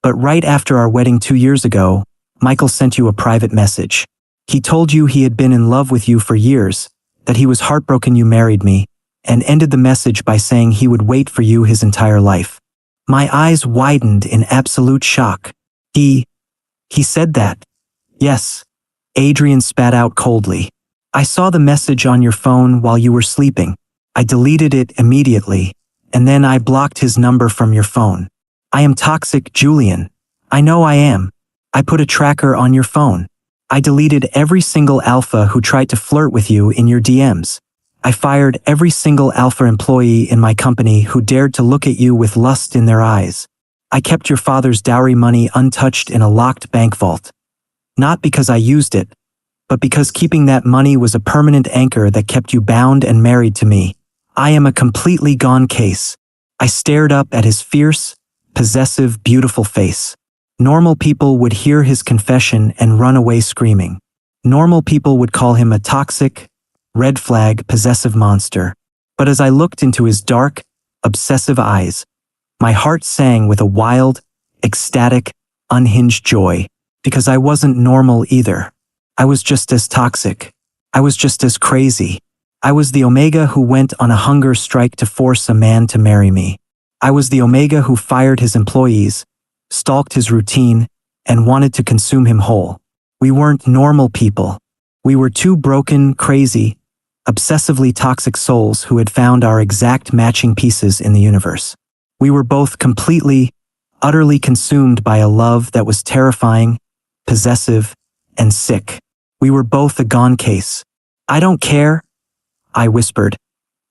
but right after our wedding 2 years ago, Michael sent you a private message. He told you he had been in love with you for years, that he was heartbroken you married me, and ended the message by saying he would wait for you his entire life." My eyes widened in absolute shock. He said that? Yes, Adrian spat out coldly. "I saw the message on your phone while you were sleeping. I deleted it immediately, and then I blocked his number from your phone. I am toxic, Julian. I know I am. I put a tracker on your phone. I deleted every single alpha who tried to flirt with you in your DMs. I fired every single alpha employee in my company who dared to look at you with lust in their eyes. I kept your father's dowry money untouched in a locked bank vault. Not because I used it, but because keeping that money was a permanent anchor that kept you bound and married to me. I am a completely gone case." I stared up at his fierce, possessive, beautiful face. Normal people would hear his confession and run away screaming. Normal people would call him a toxic, red flag, possessive monster. But as I looked into his dark, obsessive eyes, my heart sang with a wild, ecstatic, unhinged joy, because I wasn't normal either. I was just as toxic. I was just as crazy. I was the Omega who went on a hunger strike to force a man to marry me. I was the Omega who fired his employees, stalked his routine, and wanted to consume him whole. We weren't normal people. We were two broken, crazy, obsessively toxic souls who had found our exact matching pieces in the universe. We were both completely, utterly consumed by a love that was terrifying, possessive, and sick. We were both a gone case. "I don't care," I whispered,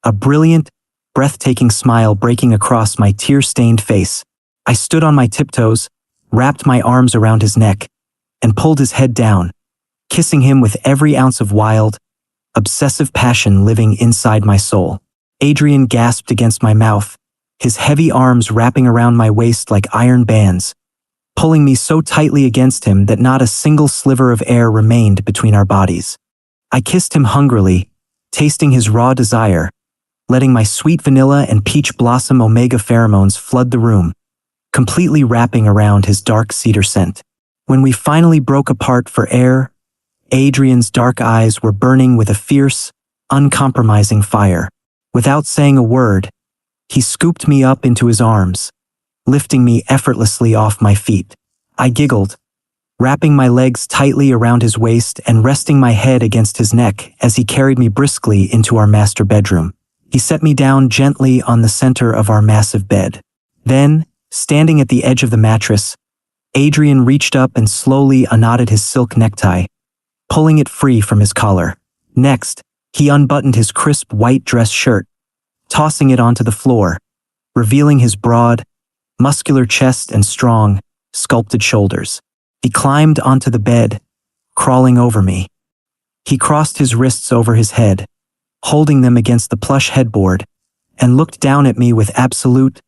a brilliant, breathtaking smile breaking across my tear-stained face. I stood on my tiptoes, wrapped my arms around his neck, and pulled his head down, kissing him with every ounce of wild, obsessive passion living inside my soul. Adrian gasped against my mouth, his heavy arms wrapping around my waist like iron bands, pulling me so tightly against him that not a single sliver of air remained between our bodies. I kissed him hungrily, tasting his raw desire, letting my sweet vanilla and peach blossom omega pheromones flood the room, completely wrapping around his dark cedar scent. When we finally broke apart for air, Adrian's dark eyes were burning with a fierce, uncompromising fire. Without saying a word, he scooped me up into his arms, lifting me effortlessly off my feet. I giggled, wrapping my legs tightly around his waist and resting my head against his neck as he carried me briskly into our master bedroom. He set me down gently on the center of our massive bed. Then, standing at the edge of the mattress, Adrian reached up and slowly unknotted his silk necktie, pulling it free from his collar. Next, he unbuttoned his crisp white dress shirt, tossing it onto the floor, revealing his broad, muscular chest and strong, sculpted shoulders. He climbed onto the bed, crawling over me. He crossed his wrists over his head, holding them against the plush headboard, and looked down at me with absolute,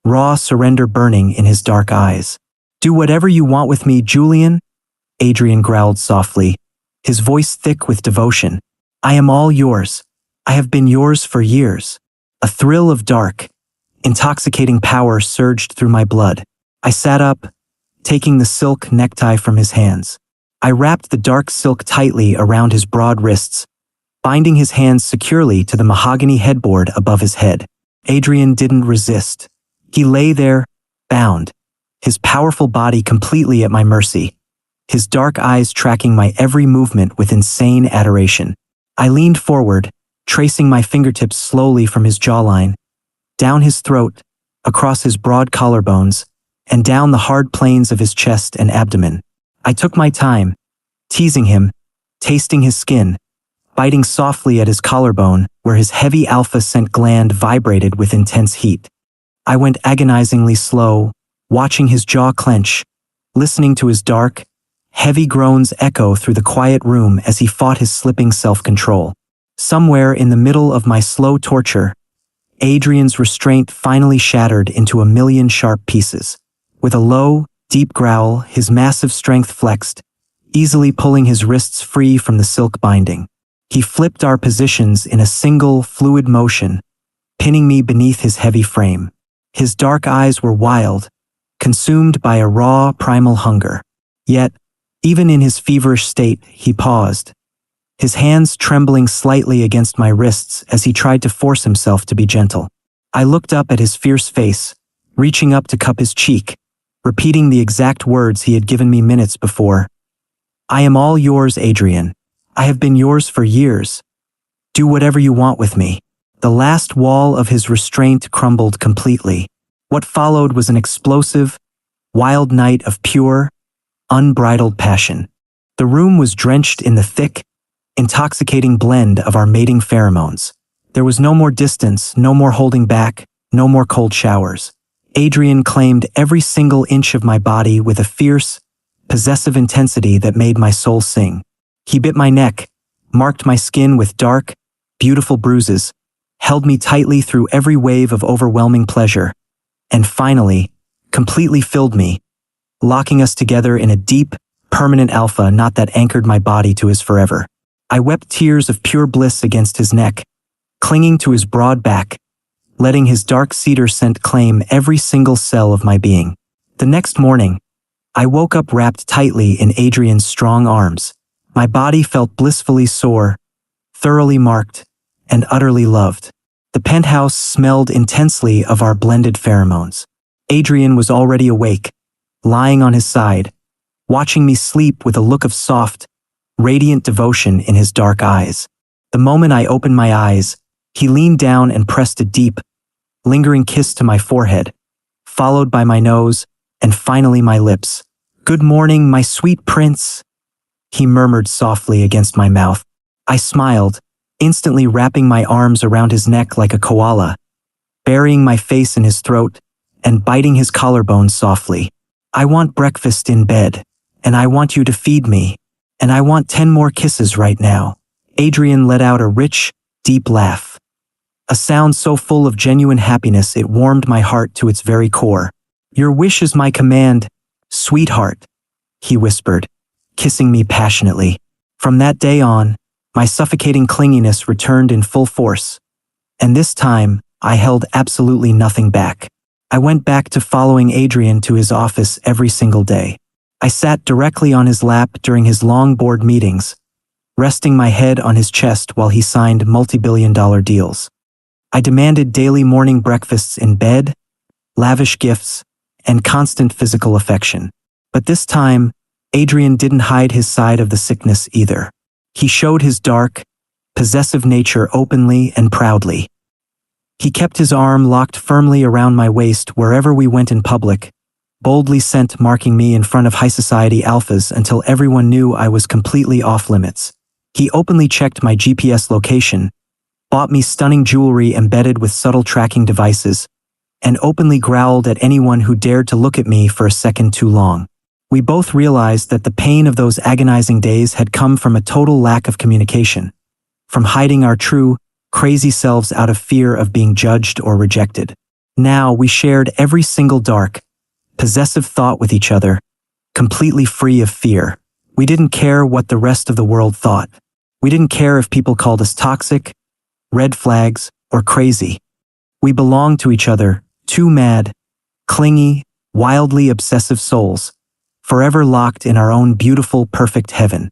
raw surrender burning in his dark eyes. "Do whatever you want with me, Julian," Adrian growled softly, his voice thick with devotion. "I am all yours. I have been yours for years." A thrill of dark, intoxicating power surged through my blood. I sat up, taking the silk necktie from his hands. I wrapped the dark silk tightly around his broad wrists, binding his hands securely to the mahogany headboard above his head. Adrian didn't resist. He lay there, bound, his powerful body completely at my mercy, his dark eyes tracking my every movement with insane adoration. I leaned forward, tracing my fingertips slowly from his jawline, down his throat, across his broad collarbones, and down the hard planes of his chest and abdomen. I took my time, teasing him, tasting his skin, biting softly at his collarbone where his heavy alpha scent gland vibrated with intense heat. I went agonizingly slow, watching his jaw clench, listening to his dark, heavy groans echo through the quiet room as he fought his slipping self-control. Somewhere in the middle of my slow torture, Adrian's restraint finally shattered into a million sharp pieces. With a low, deep growl, his massive strength flexed, easily pulling his wrists free from the silk binding. He flipped our positions in a single, fluid motion, pinning me beneath his heavy frame. His dark eyes were wild, consumed by a raw, primal hunger. Yet, even in his feverish state, he paused, his hands trembling slightly against my wrists as he tried to force himself to be gentle. I looked up at his fierce face, reaching up to cup his cheek, repeating the exact words he had given me minutes before. "I am all yours, Adrian. I have been yours for years. Do whatever you want with me." The last wall of his restraint crumbled completely. What followed was an explosive, wild night of pure, unbridled passion. The room was drenched in the thick, intoxicating blend of our mating pheromones. There was no more distance, no more holding back, no more cold showers. Adrian claimed every single inch of my body with a fierce, possessive intensity that made my soul sing. He bit my neck, marked my skin with dark, beautiful bruises, held me tightly through every wave of overwhelming pleasure, and finally, completely filled me, locking us together in a deep, permanent alpha knot that anchored my body to his forever. I wept tears of pure bliss against his neck, clinging to his broad back, letting his dark cedar scent claim every single cell of my being. The next morning, I woke up wrapped tightly in Adrian's strong arms. My body felt blissfully sore, thoroughly marked, and utterly loved. The penthouse smelled intensely of our blended pheromones. Adrian was already awake, lying on his side, watching me sleep with a look of soft, radiant devotion in his dark eyes. The moment I opened my eyes, he leaned down and pressed a deep, lingering kiss to my forehead, followed by my nose, and finally my lips. "Good morning, my sweet prince," he murmured softly against my mouth. I smiled, instantly wrapping my arms around his neck like a koala, burying my face in his throat, and biting his collarbone softly. "I want breakfast in bed, and I want you to feed me, and I want 10 more kisses right now." Adrian let out a rich, deep laugh, a sound so full of genuine happiness it warmed my heart to its very core. "Your wish is my command, sweetheart," he whispered, kissing me passionately. From that day on, my suffocating clinginess returned in full force, and this time, I held absolutely nothing back. I went back to following Adrian to his office every single day. I sat directly on his lap during his long board meetings, resting my head on his chest while he signed multi-billion-dollar deals. I demanded daily morning breakfasts in bed, lavish gifts, and constant physical affection. But this time, Adrian didn't hide his side of the sickness either. He showed his dark, possessive nature openly and proudly. He kept his arm locked firmly around my waist wherever we went in public, boldly scent marking me in front of high society alphas until everyone knew I was completely off limits. He openly checked my GPS location, bought me stunning jewelry embedded with subtle tracking devices, and openly growled at anyone who dared to look at me for a second too long. We both realized that the pain of those agonizing days had come from a total lack of communication, from hiding our true, crazy selves out of fear of being judged or rejected. Now we shared every single dark, possessive thought with each other, completely free of fear. We didn't care what the rest of the world thought. We didn't care if people called us toxic, red flags, or crazy. We belonged to each other, two mad, clingy, wildly obsessive souls, forever locked in our own beautiful, perfect heaven.